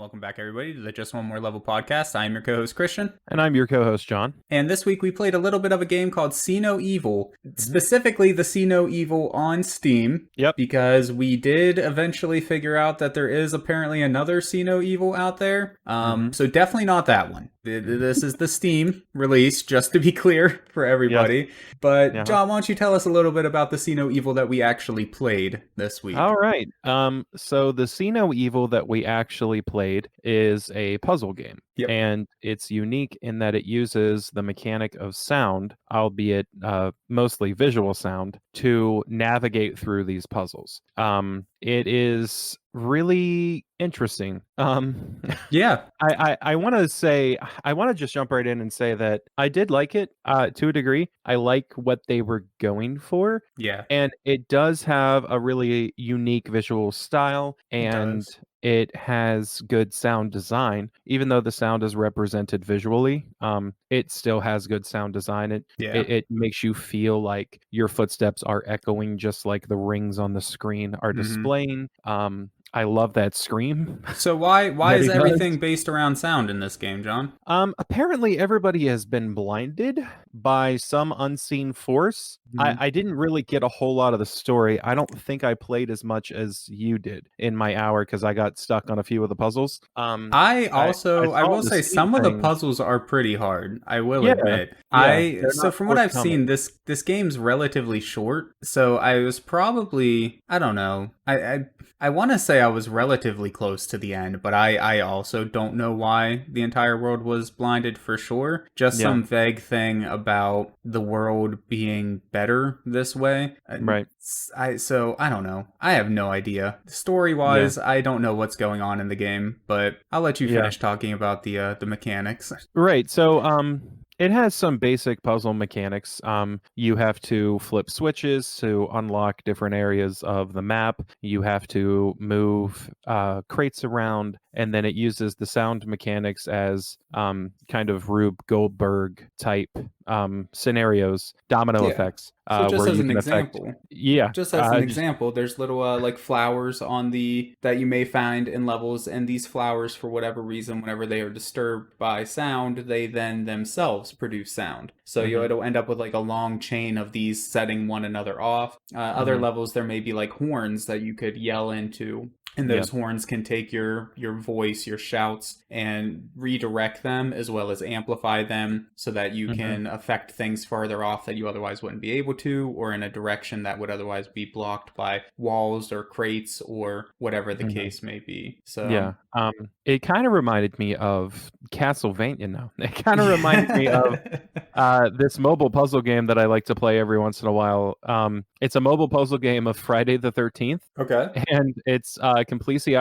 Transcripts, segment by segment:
welcome back, everybody, to the Just One More Level podcast. I am your co-host, Christian. And I'm your co-host, John. And this week we played a little bit of a game called See No Evil, Mm-hmm. specifically the See No Evil on Steam. Yep. Because we did eventually figure out that there is apparently another See No Evil out there. So definitely not that one. This is the Steam release, just to be clear for everybody. Yes. But John, why don't you tell us a little bit about the See No Evil that we actually played this week? All right. So the See No Evil that we actually played is a puzzle game. Yep. And it's unique in that it uses the mechanic of sound, albeit mostly visual sound, to navigate through these puzzles. It is really interesting. Yeah. I want to just jump right in and say that I did like it to a degree. I like what they were going for. Yeah. And it does have a really unique visual style, and it has good sound design. Even though the sound is represented visually, it still has good sound design. It makes you feel like your footsteps are echoing, just like the rings on the screen are displaying. I love that scream. So why is everything based around sound in this game, John? Apparently everybody has been blinded by some unseen force. I didn't really get a whole lot of the story. I don't think I played as much as you did in my hour because I got stuck on a few of the puzzles. I will say some of the puzzles are pretty hard. I will admit. So from what I've seen, this game's relatively short. So I was probably, I don't know. I want to say I was relatively close to the end, but I also don't know why the entire world was blinded for sure. Just some vague thing about the world being better this way. Right. So I don't know. I have no idea. Story-wise, I don't know what's going on in the game, but I'll let you finish talking about the mechanics. Right. So it has some basic puzzle mechanics. You have to flip switches to unlock different areas of the map. You have to move crates around, and then it uses the sound mechanics as kind of Rube Goldberg type scenarios, domino effects. So just as an example, example, there's little like flowers that you may find in levels, and these flowers, for whatever reason, whenever they are disturbed by sound, they then themselves produce sound. So it'll end up with like a long chain of these setting one another off. Other levels, there may be like horns that you could yell into. And those horns can take your voice, your shouts, and redirect them as well as amplify them so that you can affect things farther off that you otherwise wouldn't be able to, or in a direction that would otherwise be blocked by walls or crates or whatever the case may be. So it kind of reminded me of Castlevania now. It kind of reminded me of this mobile puzzle game that I like to play every once in a while. It's a mobile puzzle game of Friday the 13th. Okay. And it's completely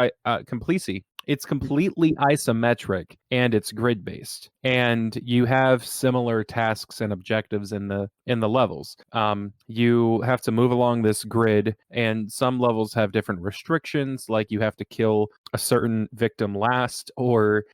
isometric, and it's grid based, and you have similar tasks and objectives in the levels. You have to move along this grid, and some levels have different restrictions, like you have to kill a certain victim last, or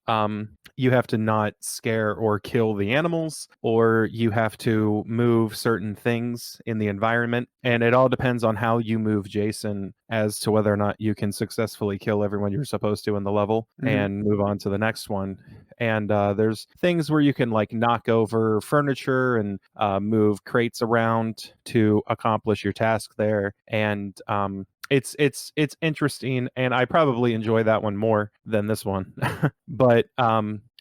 you have to not scare or kill the animals, or you have to move certain things in the environment, and it all depends on how you move Jason as to whether or not you can successfully kill everyone you're supposed to in the level and move on to the next one. And there's things where you can like knock over furniture and move crates around to accomplish your task there. And it's interesting, and I probably enjoy that one more than this one. But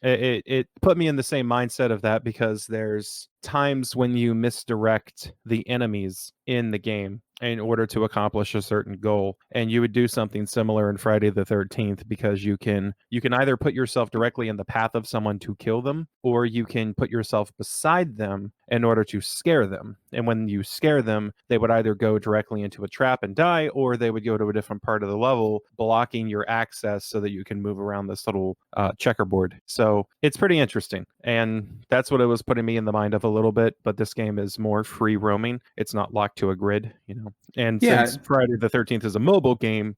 it put me in the same mindset of that, because there's times when you misdirect the enemies in the game in order to accomplish a certain goal, and you would do something similar in Friday the 13th, because you can either put yourself directly in the path of someone to kill them, or you can put yourself beside them in order to scare them. And when you scare them, they would either go directly into a trap and die, or they would go to a different part of the level, blocking your access so that you can move around this little checkerboard. So it's pretty interesting, and that's what it was putting me in the mind of a little bit. But this game is more free roaming. It's not locked to a grid, And since Friday the 13th is a mobile game,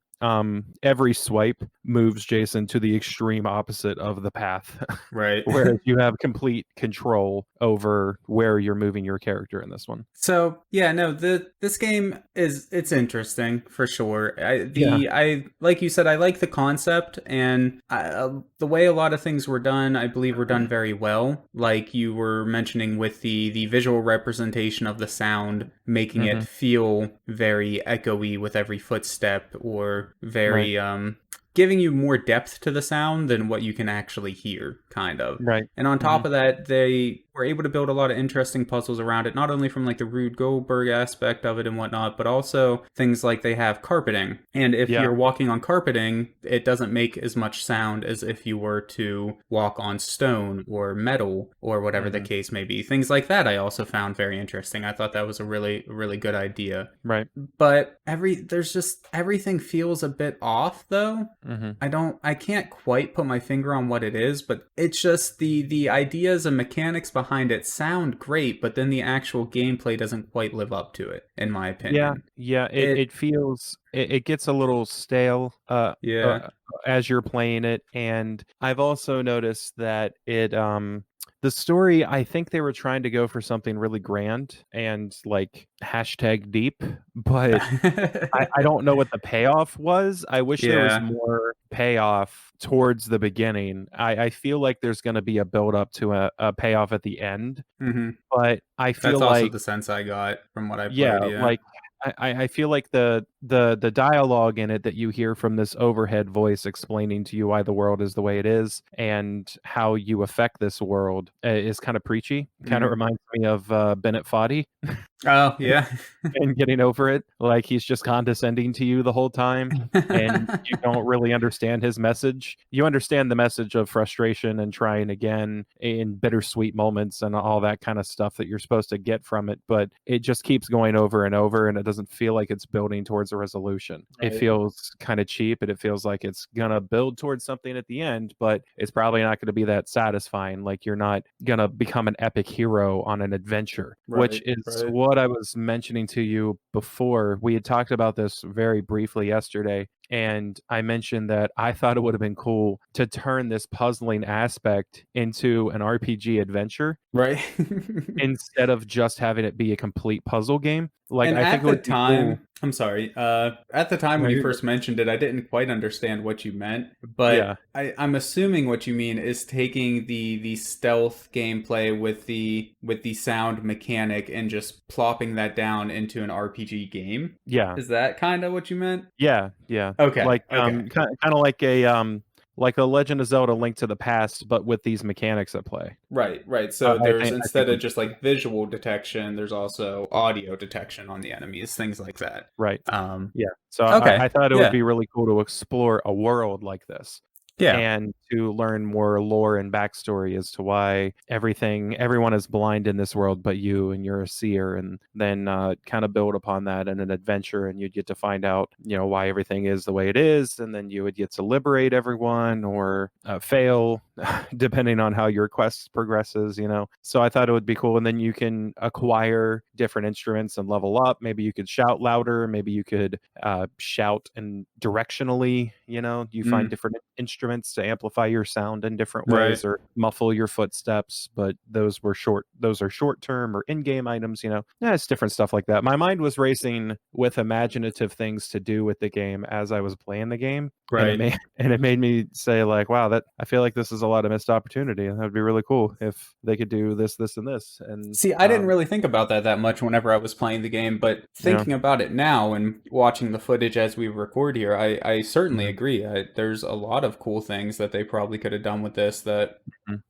every swipe moves Jason to the extreme opposite of the path. Right. Whereas you have complete control over where you're moving your character in this one. So yeah, no, this game it's interesting for sure. Yeah. I like you said, I like the concept, and the way a lot of things were done, I believe were done very well. Like you were mentioning with the visual representation of the sound, making it Hmm. feel very echoey with every footstep, or Right. very giving you more depth to the sound than what you can actually hear, kind of. Right. And on Hmm. top of that, they were able to build a lot of interesting puzzles around it, not only from like the Rube Goldberg aspect of it and whatnot, but also things like they have carpeting. And if Yeah. you're walking on carpeting, it doesn't make as much sound as if you were to walk on stone or metal or whatever the Hmm. case may be. Things like that I also found very interesting. I thought that was a really good idea. Right. But there's just everything feels a bit off though. Hmm. I can't quite put my finger on what it is, but it's just the ideas and mechanics behind it sound great, but then the actual gameplay doesn't quite live up to it, in my Yeah. opinion. Yeah. It It feels it gets a little stale Yeah. as you're playing it, and I've also noticed that the story, I think they were trying to go for something really grand and like hashtag deep, but I don't know what the payoff was. I wish there was Yeah. more payoff towards the beginning. I feel like there's going to be a build up to a payoff at the end, Hmm. but I feel That's also like the sense I got from what I yeah, played, yeah. like I feel like the dialogue in it that you hear from this overhead voice explaining to you why the world is the way it is and how you affect this world is kind of preachy. Kind of Hmm. reminds me of Bennett Foddy Oh, yeah. and getting over it. Like he's just condescending to you the whole time and you don't really understand his message. You understand the message of frustration and trying again in bittersweet moments and all that kind of stuff that you're supposed to get from it, but it just keeps going over and over and it doesn't feel like it's building towards a resolution. It Right. feels kind of cheap and it feels like it's gonna build towards something at the end, but it's probably not going to be that satisfying. Like you're not gonna become an epic hero on an adventure, which Right. is Right. what I was mentioning to you before. We had talked about this very briefly yesterday, and I mentioned that I thought it would have been cool to turn this puzzling aspect into an RPG adventure Right. instead of just having it be a complete puzzle game. Like And I think at it the would be cool. time, I'm sorry, at the time No, when you you're good. first mentioned it, I didn't quite understand what you meant, but Yeah. I'm assuming what you mean is taking the stealth gameplay with the sound mechanic and just plopping that down into an RPG game. Yeah. Is that kind of what you meant? Yeah. Yeah. Okay, Like okay. kind of like a Legend of Zelda Link to the Past, but with these mechanics at play. Right, right. So there's I think instead of would be just like visual detection, there's also audio detection on the enemies, things like that. right. Um, Yeah. So okay. I thought it would Yeah. be really cool to explore a world like this Yeah. and to learn more lore and backstory as to why everyone is blind in this world but you, and you're a seer, and then kind of build upon that in an adventure, and you'd get to find out, why everything is the way it is, and then you would get to liberate everyone or fail depending on how your quest progresses. So I thought it would be cool, and then you can acquire different instruments and level up. Maybe you could shout louder, maybe you could shout and directionally, you find Mm, different instruments to amplify your sound in different right. ways or muffle your footsteps, but those are short term or in-game items. It's different stuff like that. My mind was racing with imaginative things to do with the game as I was playing the game, and it Right. made and it made me say like, wow, that I feel like this is a lot of missed opportunity, and that would be really cool if they could do this and this. And See, I didn't really think about that much whenever I was playing the game, but yeah. thinking about it now and watching the footage as we record here, I certainly Mhm. agree. There's a lot of cool things that they probably could have done with this that Mhm.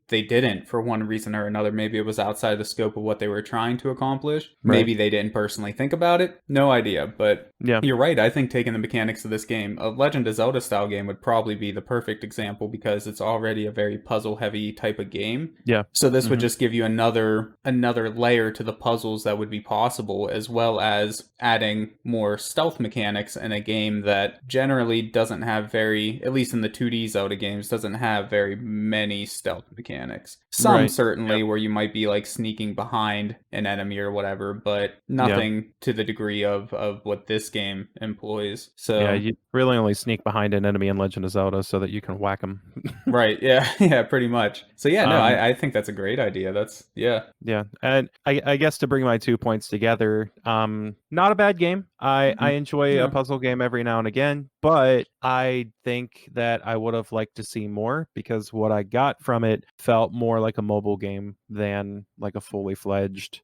they didn't for one reason or another. Maybe it was outside the scope of what they were trying to accomplish. Right. Maybe they didn't personally think about it. No idea, but Yeah. you're right. I think taking the mechanics of this game, a Legend of Zelda style game would probably be the perfect example because it's already a very puzzle heavy type of game. Yeah. So this would Mhm. just give you another layer to the puzzles that would be possible, as well as adding more stealth mechanics in a game that generally doesn't have very, at least in the 2D Zelda games, games doesn't have very many stealth mechanics. Some Right. certainly Yep. where you might be like sneaking behind an enemy or whatever, but Yeah. nothing to the degree of what this game employs. Yeah. So You really only sneak behind an enemy in Legend of Zelda so that you can whack them. right, yeah, yeah, pretty much. So yeah, no, um, I think that's a great idea. That's yeah. Yeah, and I guess to bring my 2 points together, not a bad game. I Mhm. enjoy a No. puzzle game every now and again, but I think that I would have liked to see more because what I got from it felt more like a mobile game than like a fully fledged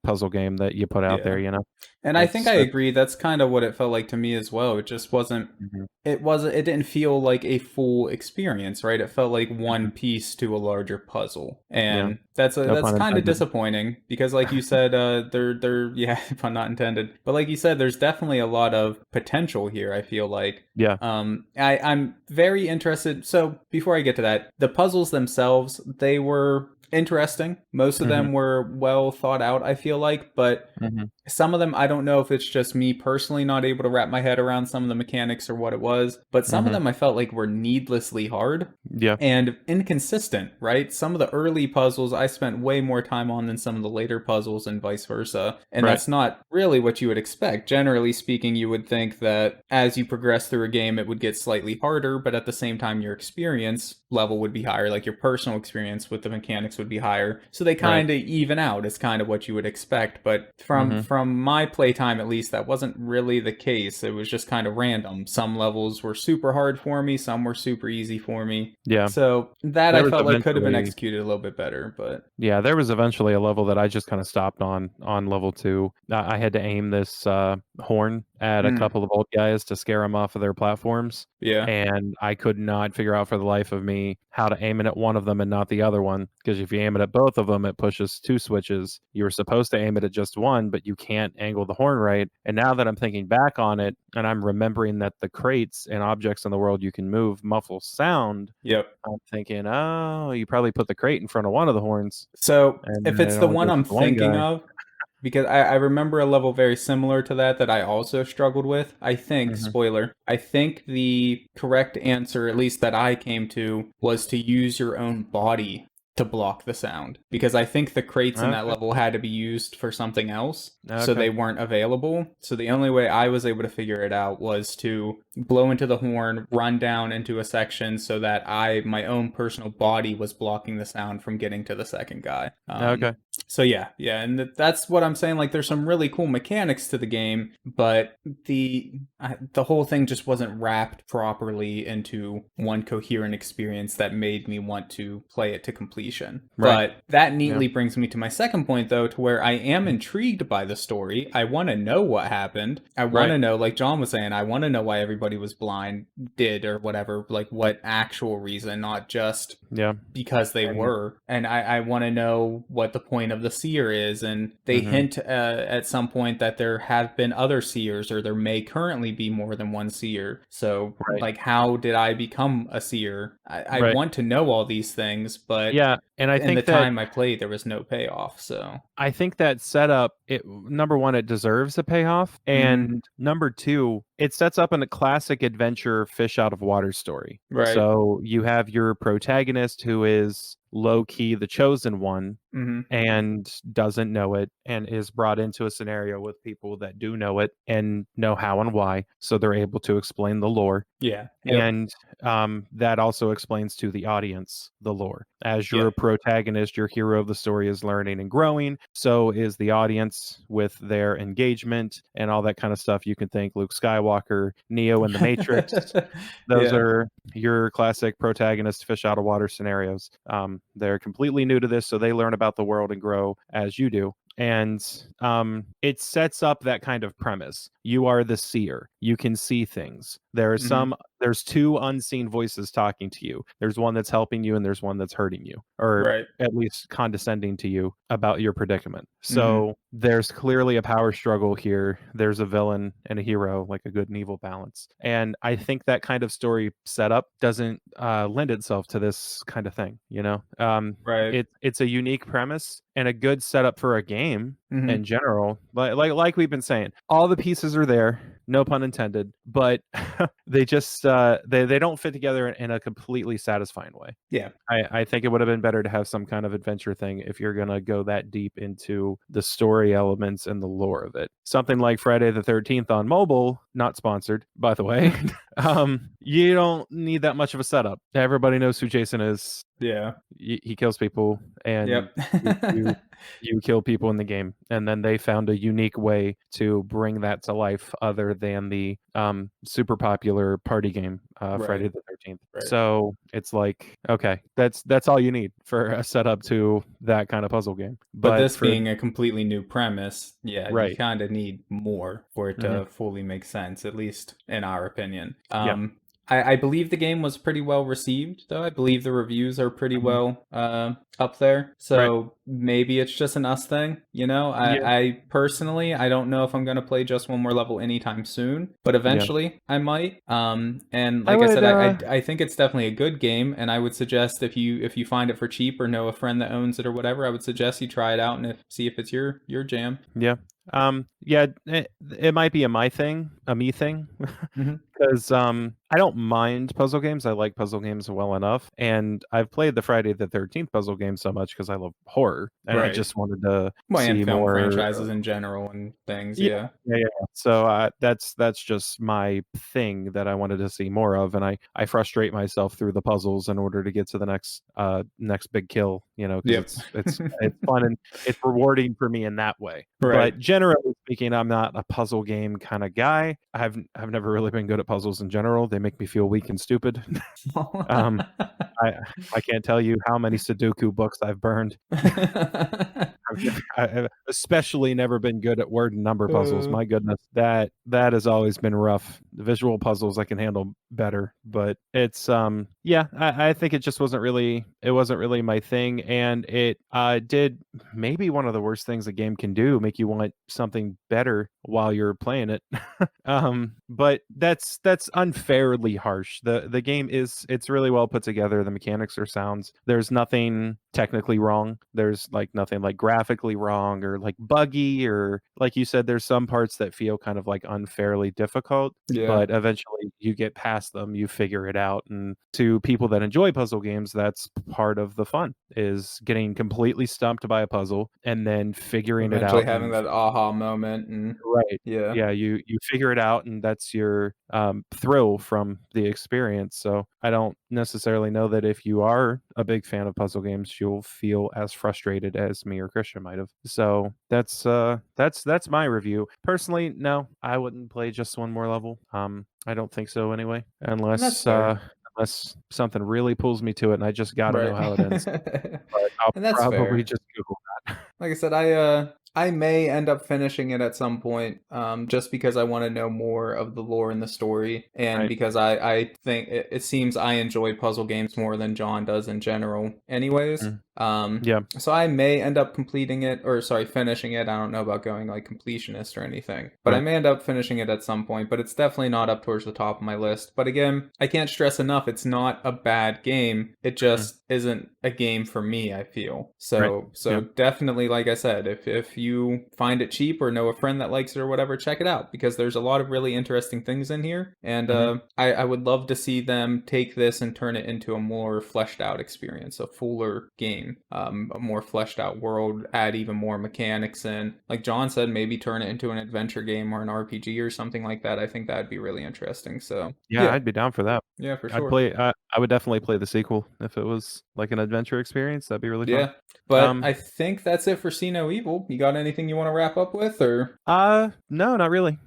puzzle game that you put out there. Yeah. You know, And I think that's I that. agree. That's kind of what it felt like to me as well. It just wasn't. Mhm, It didn't feel like a full experience, right? It felt like one mhm. piece to a larger puzzle, Yeah, and no that's pun kind of intended. disappointing because, like you said, there yeah, pun not intended. But like you said, there's definitely a lot of potential here. I feel like. Yeah. I'm very interested. So before I get to that, the puzzles themselves, they were interesting. Most of Hmm. them were well thought out, I feel like, but Hmm. some of them, I don't know if it's just me personally not able to wrap my head around some of the mechanics or what it was, but some of Hmm. them I felt like were needlessly hard Yeah. and inconsistent, right? Some of the early puzzles I spent way more time on than some of the later puzzles and vice versa. And Right. that's not really what you would expect. Generally speaking, you would think that as you progress through a game, it would get slightly harder, but at the same time, your experience level would be higher, like your personal experience with the mechanics would be higher. So they Right. kind of even out. It's kind of what you would expect. But Hmm. from my playtime at least, that wasn't really the case. It was just kind of random. Some levels were super hard for me, some were super easy for me. Yeah. So that I There was felt like could have been eventually. executed a little bit better, but Yeah, there was eventually a level that I just kind of stopped on level 2. I had to aim this horn at a mm, couple of old guys to scare them off of their platforms, yeah. and I could not figure out for the life of me how to aim it at one of them and not the other one. Because if you aim it at both of them, it pushes 2 switches. You were supposed to aim it at just one, but you can't angle the horn right. And now that I'm thinking back on it, and I'm remembering that the crates and objects in the world you can move muffle sound, Yep. I'm thinking, oh, you probably put the crate in front of one of the horns, So and if then it's it the only one goes I'm to the one thinking guy. of, because I remember a level very similar to that I also struggled with. I think, Mhm. spoiler, I think the correct answer, at least that I came to, was to use your own body to block the sound. Because I think the crates in that Okay, level had to be used for something else, so okay, they weren't available. So the only way I was able to figure it out was to blow into the horn, run down into a section so that my own personal body was blocking the sound from getting to the second guy. okay. So yeah, and that's what I'm saying. Like, there's some really cool mechanics to the game, but the whole thing just wasn't wrapped properly into one coherent experience that made me want to play it to completion. Right. But that Yeah. neatly brings me to my second point, though, to where I am Mhm. intrigued by the story. I want to know what happened. I want Right. to know, like John was saying, I want to know why everybody was blind, did or whatever, like what actual reason, not just Yeah. because they And were. And I want to know what the point of the seer is. And they mhm. hint at some point that there have been other seers, or there may currently be more than one seer. So, Right. like, how did I become a seer? I Right. want to know all these things, but Yeah, and in the time I played, there was no payoff. So, I think that setup, it number 1, it deserves a payoff, hmm, and number 2, it sets up in a classic adventure fish out of water story. right. So you have your protagonist who is low key the chosen one Hmm. and doesn't know it and is brought into a scenario with people that do know it and know how and why, so they're able to explain the lore. Yeah. Yep. And that also explains to the audience the lore. As you're Yeah. a protagonist, your hero of the story is learning and growing. So is the audience with their engagement and all that kind of stuff. You can think Luke Skywalker, Neo in the Matrix. Those Yeah. are your classic protagonist fish out of water scenarios. They're completely new to this, so they learn about the world and grow as you do. And it sets up that kind of premise. You are the seer. You can see things. Hmm. There's 2 unseen voices talking to you. There's one that's helping you and there's one that's hurting you, or Right. at least condescending to you about your predicament. Hmm. So there's clearly a power struggle here. There's a villain and a hero, like a good and evil balance. And I think that kind of story setup doesn't lend itself to this kind of thing, you know? Right. It's a unique premise and a good setup for a game Hmm. in general. Like we've been saying, all the pieces are there. no pun intended, but they just they don't fit together in a completely satisfying way. Yeah. I think it would have been better to have some kind of adventure thing if you're going to go that deep into the story elements and the lore of it. Something like Friday the 13th on mobile, not sponsored, by the way. You don't need that much of a setup. Everybody knows who Jason is. Yeah. He kills people, and Yep. you kill people in the game. And then they found a unique way to bring that to life other than the super popular party game, Friday Right. the 13th. Right. So it's like, okay, that's all you need for a setup to that kind of puzzle game. But this for being a completely new premise, yeah, you right, kind of need more for it mhm, to fully make sense, at least in our opinion. yeah, I believe the game was pretty well received, though. I believe the reviews are pretty mhm, well up there. right, So maybe it's just an us thing, you know? yeah, I personally, I don't know if I'm going to play just one more level anytime soon, but yeah. eventually I might. And I like I would, said, I think it's definitely a good game, and I would suggest if you find it for cheap or know a friend that owns it or whatever, I would suggest you try it out and see if it's your jam. yeah, yeah. It might be a me thing. Hmm. Because I don't mind puzzle games. I like puzzle games well enough, and I've played the Friday the 13th puzzle game so much because I love horror, and I Right. just wanted to Well, and see film more. franchises in general and things, Yeah, yeah. yeah, yeah. So that's just my thing that I wanted to see more of, and I frustrate myself through the puzzles in order to get to the next big kill. Because Yep. it's fun and it's rewarding for me in that way. Right. But generally speaking, I'm not a puzzle game kind of guy. I've never really been good at puzzles in general. They make me feel weak and stupid. um, I I can't tell you how many Sudoku books I've burned. I've especially never been good at word and number puzzles. Uh, My goodness, that has always been rough. The visual puzzles I can handle better, but it's yeah, I think it just wasn't really my thing, and it did maybe one of the worst things a game can do, make you want something better while you're playing it. But that's unfairly harsh. The game it's really well put together. The mechanics are sounds. There's nothing technically wrong. There's like nothing like graphically wrong or like buggy, or like you said, there's some parts that feel kind of like unfairly difficult, yeah. but eventually you get past them, you figure it out. And to people that enjoy puzzle games, that's part of the fun, is getting completely stumped by a puzzle and then figuring it Eventually out. having And that aha moment and right. yeah. Yeah, you figure it out, and that's your thrill from the experience. So I don't necessarily know that if you are a big fan of puzzle games, you'll feel as frustrated as me or Christian might have. So that's my review. Personally, no, I wouldn't play just one more level. I don't think so anyway, And that's unless fair. unless something really pulls me to it, and I just got to know Right. how it ends. But I'll And that's probably fair. just Google that. Like I said, I may end up finishing it at some point, just because I want to know more of the lore and the story, and Right. because I think it seems I enjoy puzzle games more than John does in general, anyways. Mm. Yeah. So I may end up completing it, or sorry, finishing it. I don't know about going like completionist or anything, but I Right. may end up finishing it at some point. But it's definitely not up towards the top of my list. But again, I can't stress enough, it's not a bad game. It Mm. just isn't a game for me, I feel. Right. So Yeah. definitely, like I said, if you find it cheap or know a friend that likes it or whatever, check it out, because there's a lot of really interesting things in here. And Mhm. I would love to see them take this and turn it into a more fleshed out experience, a fuller game, a more fleshed out world, add even more mechanics in. Like John said, maybe turn it into an adventure game or an RPG or something like that. I think that'd be really interesting. So Yeah, yeah, I'd be down for that. yeah, for I'd sure. play I would definitely play the sequel if it was like an adventure experience. That'd be really fun. Yeah. But Um, I think that's it for See No Evil. You got anything you want to wrap up with, or? no, not really.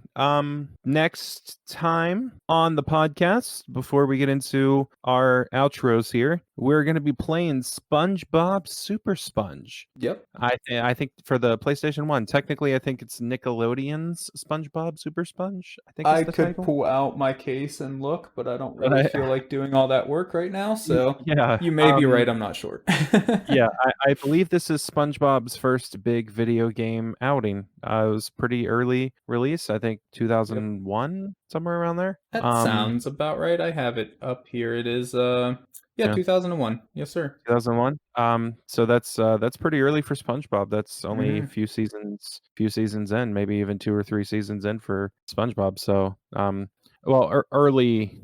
Next time on the podcast, before we get into our outros here, we're going to be playing SpongeBob Super Sponge. Yep. I think for the PlayStation 1. Technically, I think it's Nickelodeon's SpongeBob Super Sponge, I think is I the could title. pull out my case and look, but I don't really But feel like doing all that work right now. So yeah, you may be right. I'm not sure. yeah, I believe this is SpongeBob's first big video game outing. It was pretty early release, I think Yep. 2001. somewhere around there. That sounds about right. I have it up here. It is yeah, Yeah. 2001. Yes, sir. 2001. So that's pretty early for SpongeBob. That's only a Hmm. few seasons in, maybe even 2 or 3 seasons in for SpongeBob. So, well, early,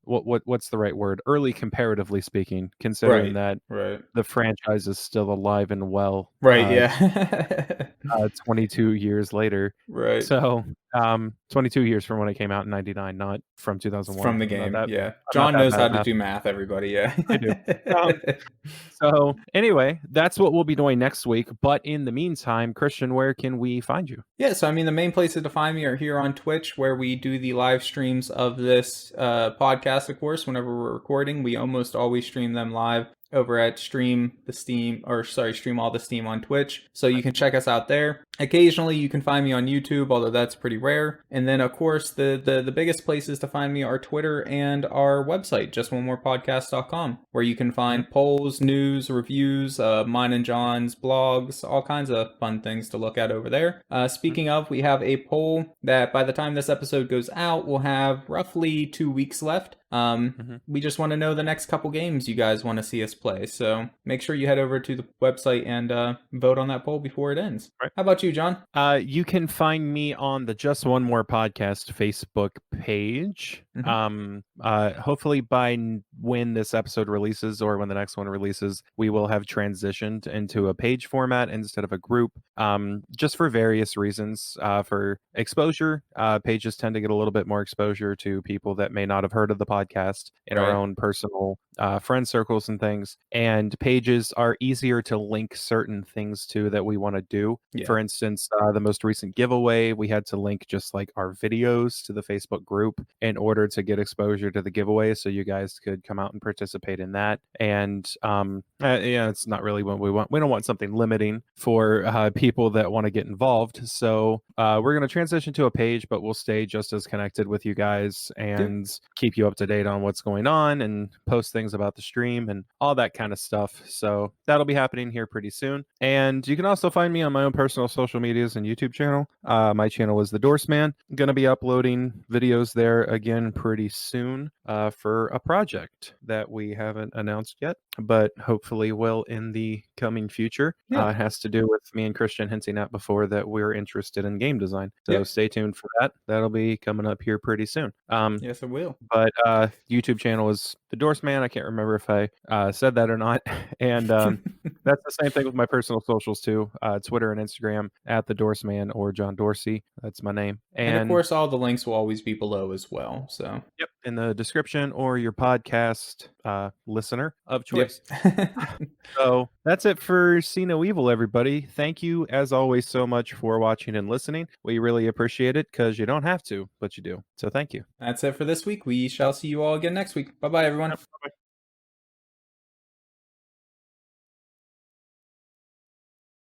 what's the right word? Early comparatively speaking, considering Right. that Right. the franchise is still alive and well, Right. Yeah. 22 years later. Right. So, 22 years from when it came out in 99, not from It's 2001. from the game. Yeah. I'm not John that knows bad how at to math. do math. Everybody. Yeah. I do. Um, So anyway, that's what we'll be doing next week. But in the meantime, Christian, where can we find you? Yeah, so I mean, the main places to find me are here on Twitch, where we do the live streams of this podcast, of course, whenever we're recording. We almost always stream them live over at Stream All the Steam on Twitch. So you can check us out there. Occasionally you can find me on YouTube, although that's pretty rare. And then of course the biggest places to find me are Twitter and our website, justonemorepodcast.com, where you can find polls, news, reviews, mine and John's blogs, all kinds of fun things to look at over there. Speaking of, we have a poll that by the time this episode goes out, we'll have roughly 2 weeks left. We just want to know the next couple games you guys want to see us play. So make sure you head over to the website and vote on that poll before it ends. Right. How about you, John? You can find me on the Just One More Podcast Facebook page. Hopefully when this episode releases or when the next one releases, we will have transitioned into a page format instead of a group. Just for various reasons. For exposure, pages tend to get a little bit more exposure to people that may not have heard of the podcast in our Right. own personal friend circles and things. And pages are easier to link certain things to that we want to do. Yeah. For instance, the most recent giveaway, we had to link just like our videos to the Facebook group in order to get exposure to the giveaway, so you guys could come out and participate in that. And yeah, it's not really what we want. We don't want something limiting for people that want to get involved. So we're going to transition to a page, but we'll stay just as connected with you guys and keep you up to date on what's going on and post things about the stream and all that kind of stuff. So that'll be happening here pretty soon. And you can also find me on my own personal social medias and YouTube channel. My channel is The Dorseman. I'm going to be uploading videos there again pretty soon for a project that we haven't announced yet, but hopefully will in the coming future. Yeah. It has to do with me and Christian hinting at before that we're interested in game design. So Yep. stay tuned for that. That'll be coming up here pretty soon. Yes, it will. But YouTube channel is The Dorseman. I can't remember if I said that or not. And that's the same thing with my personal socials too. Twitter and Instagram at The Dorseman or John Dorsey. That's my name. And of course, all the links will always be below as well. So Yep, in the description or your podcast listener of choice. Yep. So that's it for See No Evil, everybody. Thank you, as always, so much for watching and listening. We really appreciate it because you don't have to, but you do. So thank you. That's it for this week. We shall see you all again next week. Bye bye, everyone. Bye-bye.